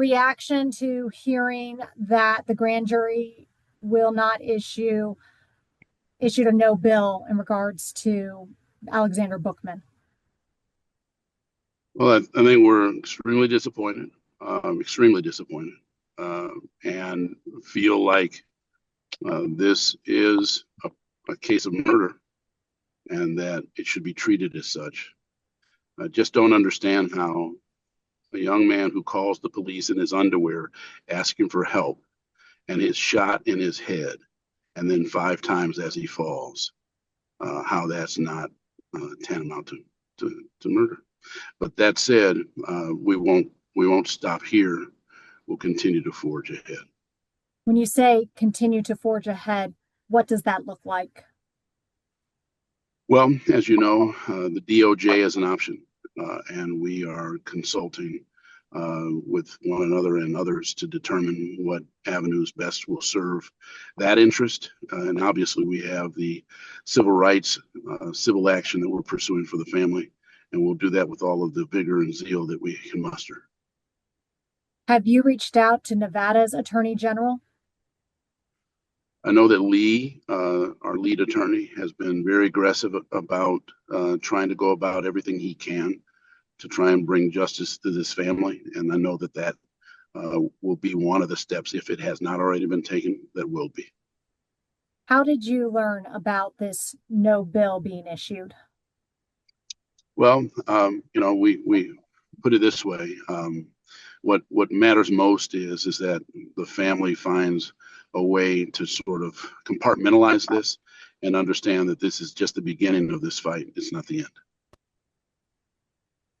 reaction to hearing that the grand jury will not issued a no bill in regards to Alexander Bookman? Well, I think we're extremely disappointed, and feel like this is a case of murder and that it should be treated as such. I just don't understand how a young man who calls the police in his underwear asking for help and is shot in his head and then 5 times as he falls, how that's not tantamount to murder. But that said, we won't stop here. We'll continue to forge ahead. When you say continue to forge ahead, what does that look like? Well, as you know, the DOJ is an option, and we are consulting with one another and others to determine what avenues best will serve that interest. And obviously, we have the civil rights, civil action that we're pursuing for the family, and we'll do that with all of the vigor and zeal that we can muster. Have you reached out to Nevada's Attorney General? I know that Lee, our lead attorney, has been very aggressive about trying to go about everything he can to try and bring justice to this family. And I know that will be one of the steps, if it has not already been taken, that will be. How did you learn about this no bill being issued? Well, we put it this way. What matters most is that the family finds a way to sort of compartmentalize this and understand that this is just the beginning of this fight. It's not the end.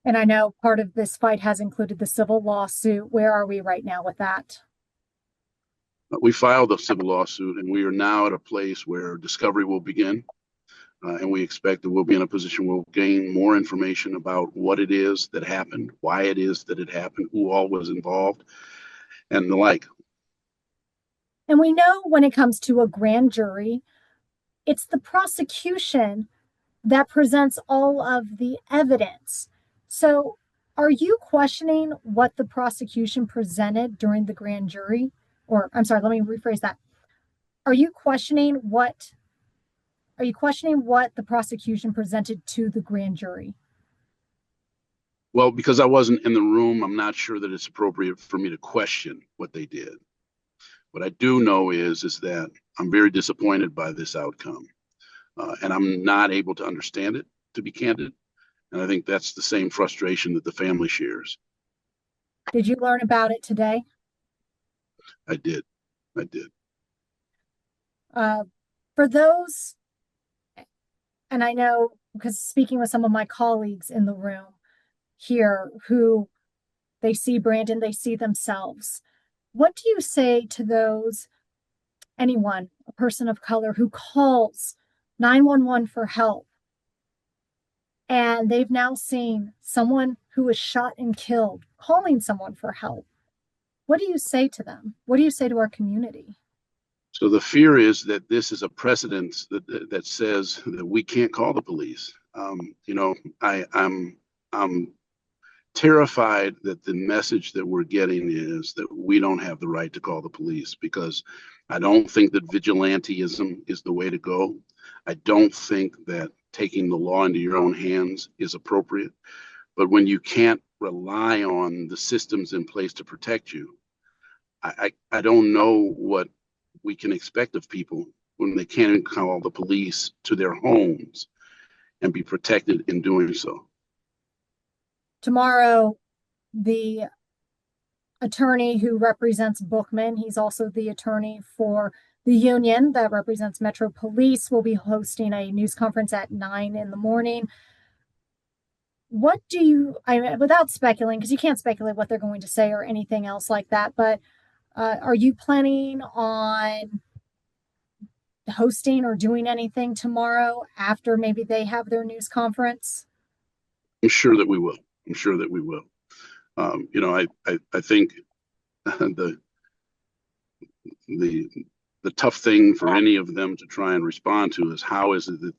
And I know part of this fight has included the civil lawsuit. Where are we right now with that? We filed a civil lawsuit, and we are now at a place where discovery will begin. And we expect that we'll be in a position where we'll gain more information about what it is that happened, why it is that it happened, who all was involved, and the like. And we know when it comes to a grand jury, it's the prosecution that presents all of the evidence. So are you questioning what the prosecution presented during the grand jury? Or I'm sorry, let me rephrase that. Are you questioning what the prosecution presented to the grand jury? Well, because I wasn't in the room, I'm not sure that it's appropriate for me to question what they did. What I do know is that I'm very disappointed by this outcome, and I'm not able to understand it, to be candid. And I think that's the same frustration that the family shares. Did you learn about it today? I did. For those, and I know because speaking with some of my colleagues in the room here who they see Brandon, they see themselves. What do you say to anyone, a person of color who calls 911 for help, and they've now seen someone who was shot and killed calling someone for help? What do you say to them? What do you say to our community? So the fear is that this is a precedent that says that we can't call the police. I'm terrified that the message that we're getting is that we don't have the right to call the police, because I don't think that vigilantism is the way to go. I don't think that taking the law into your own hands is appropriate. But when you can't rely on the systems in place to protect you, I don't know what we can expect of people when they can't call the police to their homes and be protected in doing so. Tomorrow, the attorney who represents Bookman, he's also the attorney for the union that represents Metro Police, will be hosting a news conference at 9 in the morning. What do you, without speculating, because you can't speculate what they're going to say or anything else like that, but are you planning on hosting or doing anything tomorrow after maybe they have their news conference? I'm sure that we will. I think the tough thing for any of them to try and respond to is, how is it that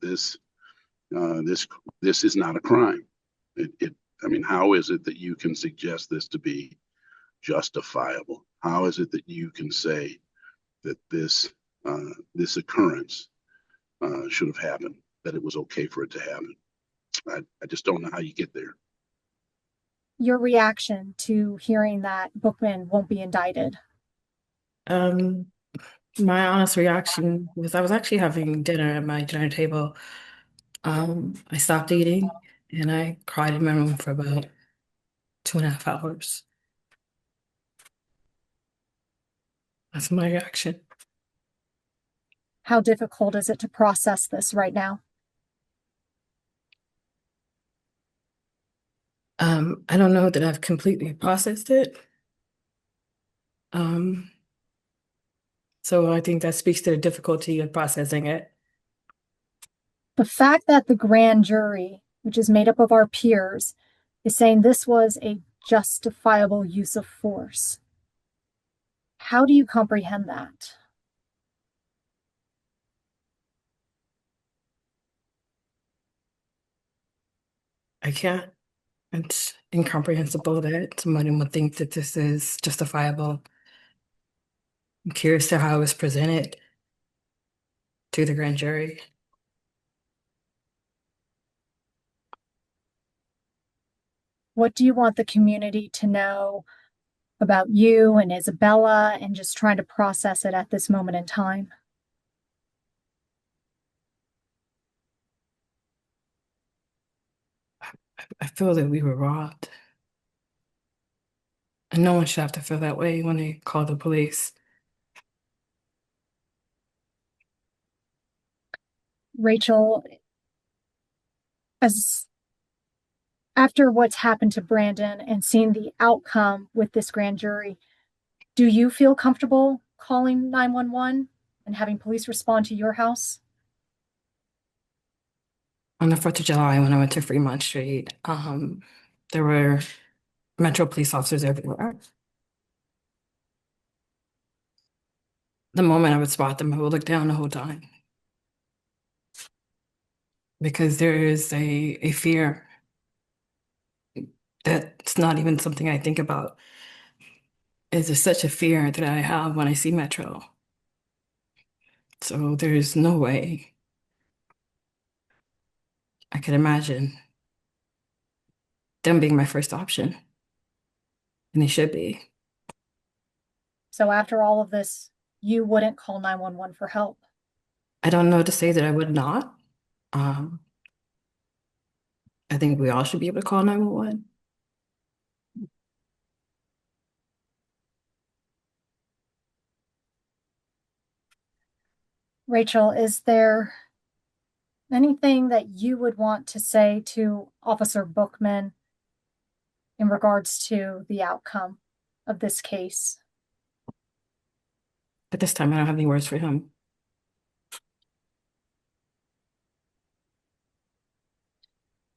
this is not a crime? How is it that you can suggest this to be justifiable? How is it that you can say that this occurrence should have happened, that it was okay for it to happen? I just don't know how you get there. Your reaction to hearing that Bookman won't be indicted? Um, my honest reaction was I was actually having dinner at my dinner table. I stopped eating and I cried in my room for about 2.5 hours. That's my reaction. How difficult is it to process this right now? I don't know that I've completely processed it. Um, so I think that speaks to the difficulty of processing it. The fact that the grand jury, which is made up of our peers, is saying this was a justifiable use of force. How do you comprehend that? I can't. It's incomprehensible that somebody would think that this is justifiable. I'm curious to how it was presented to the grand jury. What do you want the community to know about you and Isabella, and just trying to process it at this moment in time? I feel that we were robbed. And no one should have to feel that way when they call the police. Rachael, as after what's happened to Brandon and seeing the outcome with this grand jury, do you feel comfortable calling 911 and having police respond to your house? On the 4th of July, when I went to Fremont Street, there were Metro police officers everywhere. The moment I would spot them, I would look down the whole time. Because there is a fear that's not even something I think about. Is there such a fear that I have when I see Metro? So there's no way I could imagine them being my first option. And they should be. So after all of this, you wouldn't call 911 for help? I don't know to say that I would not. Um, I think we all should be able to call 911. Rachael, is there anything that you would want to say to Officer Bookman in regards to the outcome of this case? At this time, I don't have any words for him.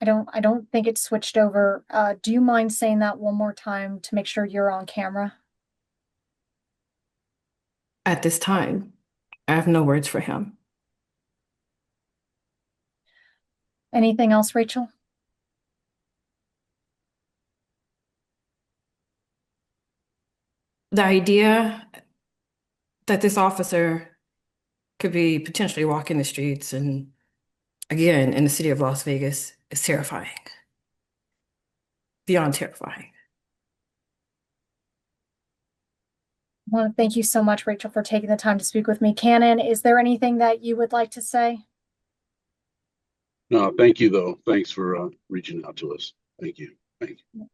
I don't think it switched over. Do you mind saying that one more time to make sure you're on camera? At this time, I have no words for him. Anything else, Rachael? The idea that this officer could be potentially walking the streets and again in the city of Las Vegas is terrifying. Beyond terrifying. I want to thank you so much, Rachael, for taking the time to speak with me. Cannon, is there anything that you would like to say? No, thank you though. Thanks for reaching out to us. Thank you. Thank you.